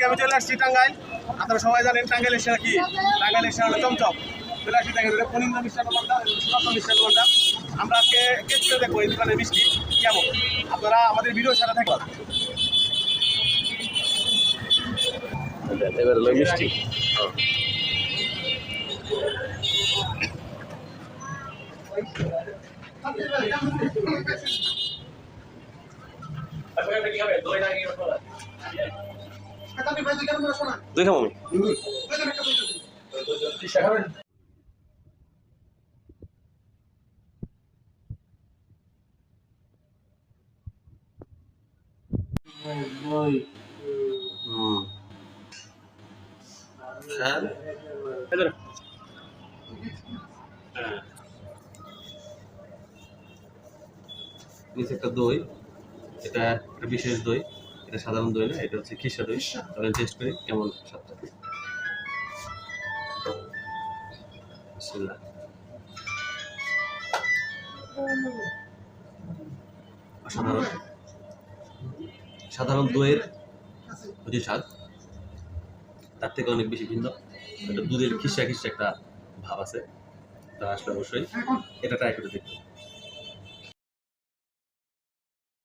আজকে আমি চলে আসছি টাঙ্গাইল। আপনারা সবাই জানেন টাঙ্গাইলের সেরা কি, টাঙ্গাইলের সেরা হলো চমচম। চলে আসছি টাঙ্গাইল পনিন্দ্র মিষ্টান্ন ভান্ডার, সুরত মিষ্টান্ন ভান্ডার। আমরা আজকে টেস্ট করে দেখবো এই দোকানের মিষ্টি কেমন। আপনারা আমাদের ভিডিও সাথে থাকবেন। এবার হলো মিষ্টি। দুই খাবো আমি। নিচে একটা দই, এটা একটা বিশেষ দই, এটা সাধারণ দই না, এটা হচ্ছে খিসা দই। তাহলে টেস্ট করি কেমন স্বাদটা। বিসমিল্লাহ। অসাধারণ, সাধারণ দইয়ের যে স্বাদ তার থেকে অনেক বেশি ভিন্ন। এটা দুধের খিসা খিসা একটা ভাব আছে। তা আসলে অবশ্যই এটা ট্রাই করে দেখবো।